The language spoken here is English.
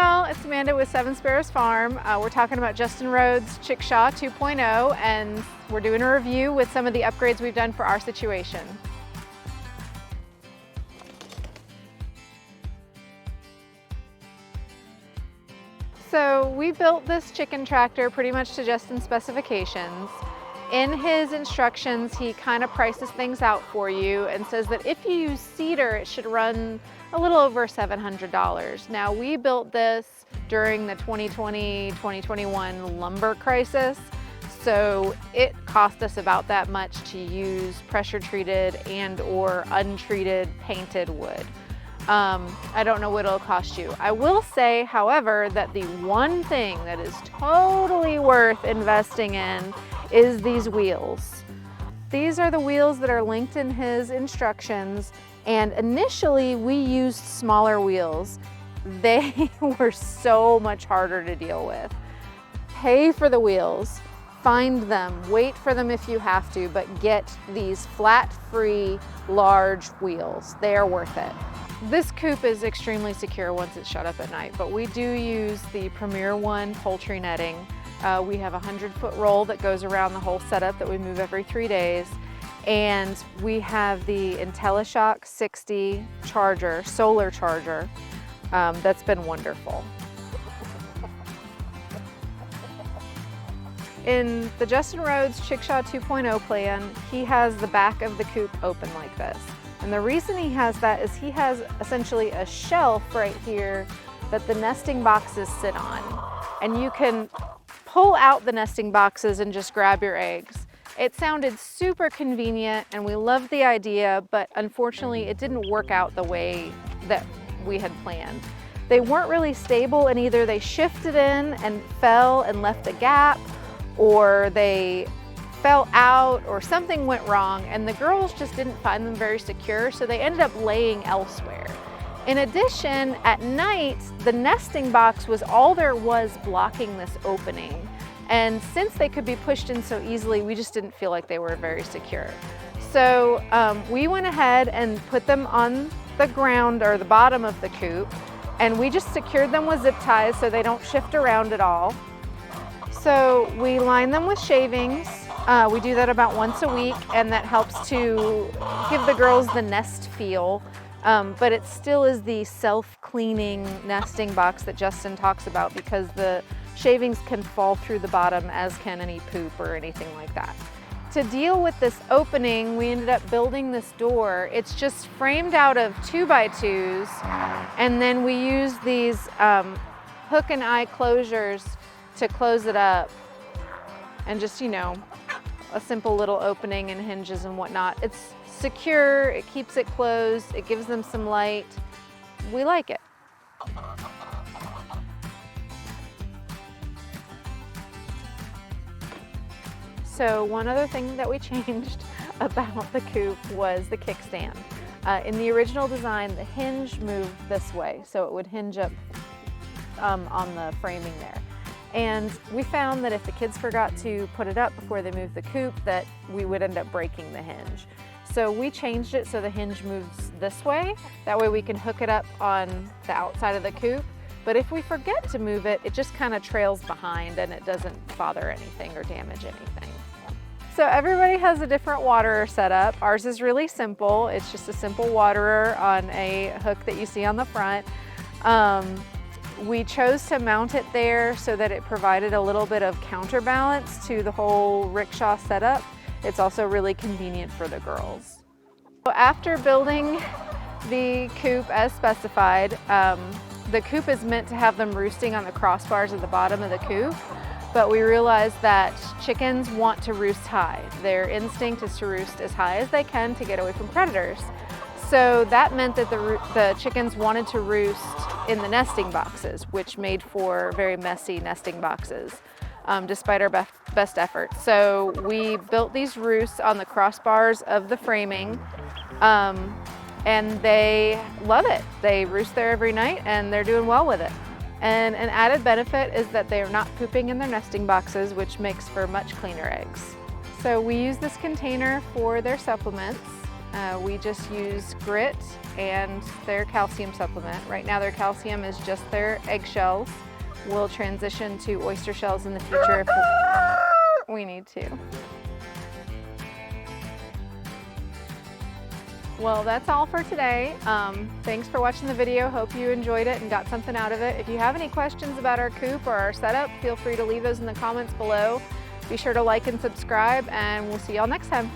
y'all, it's Amanda with Seven Sparrows Farm. We're talking about Justin Rhodes' Chickshaw 2.0, and we're doing a review with some of the upgrades we've done for our situation. So we built this chicken tractor pretty much to Justin's specifications. In his instructions, he kind of prices things out for you and says that if you use cedar, it should run a little over $700. Now, we built this during the 2020-2021 lumber crisis, so it cost us about that much to use pressure treated and or untreated painted wood. I don't know what it'll cost you. I will say, however, that the one thing that is totally worth investing in is these wheels. These are the wheels that are linked in his instructions, and initially we used smaller wheels. They were so much harder to deal with. Pay for the wheels, find them, wait for them if you have to, but get these flat-free, large wheels. They are worth it. This coop is extremely secure once it's shut up at night, but we do use the Premier One poultry netting. We have a 100-foot roll that goes around the whole setup that we move every 3 days. And we have the IntelliShock 60 charger, solar charger, that's been wonderful. In the Justin Rhodes Chickshaw 2.0 plan, he has the back of the coop open like this. And the reason he has that is he has essentially a shelf right here that the nesting boxes sit on. And you can pull out the nesting boxes and just grab your eggs. It sounded super convenient and we loved the idea, but unfortunately it didn't work out the way that we had planned. They weren't really stable, and either they shifted in and fell and left a gap, or they fell out, or something went wrong, and the girls just didn't find them very secure, so they ended up laying elsewhere. In addition, at night, the nesting box was all there was blocking this opening. And since they could be pushed in so easily, we just didn't feel like they were very secure. So we went ahead and put them on the ground or the bottom of the coop, and we just secured them with zip ties so they don't shift around at all. So we line them with shavings. We do that about once a week, and that helps to give the girls the nest feel. But it still is the self-cleaning nesting box that Justin talks about, because the shavings can fall through the bottom, as can any poop or anything like that. To deal with this opening, we ended up building this door. It's just framed out of 2x2s, and then we use these hook and eye closures to close it up, and just, you know, a simple little opening and hinges and whatnot. It's secure, it keeps it closed, it gives them some light. We like it. So one other thing that we changed about the coop was the kickstand. In the original design, the hinge moved this way, so it would hinge up on the framing there. And we found that if the kids forgot to put it up before they moved the coop, that we would end up breaking the hinge. So we changed it so the hinge moves this way. That way we can hook it up on the outside of the coop. But if we forget to move it, it just kind of trails behind and it doesn't bother anything or damage anything. So everybody has a different waterer setup. Ours is really simple. It's just a simple waterer on a hook that you see on the front. We chose to mount it there so that it provided a little bit of counterbalance to the whole rickshaw setup. It's also really convenient for the girls. So after building the coop as specified, the coop is meant to have them roosting on the crossbars at the bottom of the coop, but we realized that chickens want to roost high. Their instinct is to roost as high as they can to get away from predators. So that meant that the chickens wanted to roost in the nesting boxes, which made for very messy nesting boxes, despite our best efforts. So we built these roosts on the crossbars of the framing, and they love it. They roost there every night and they're doing well with it. And an added benefit is that they are not pooping in their nesting boxes, which makes for much cleaner eggs. So we use this container for their supplements. We just use grit and their calcium supplement. Right now their calcium is just their eggshells. We'll transition to oyster shells in the future if we need to. Well, that's all for today. Thanks for watching the video. Hope you enjoyed it and got something out of it. If you have any questions about our coop or our setup, feel free to leave those in the comments below. Be sure to like and subscribe, and we'll see y'all next time.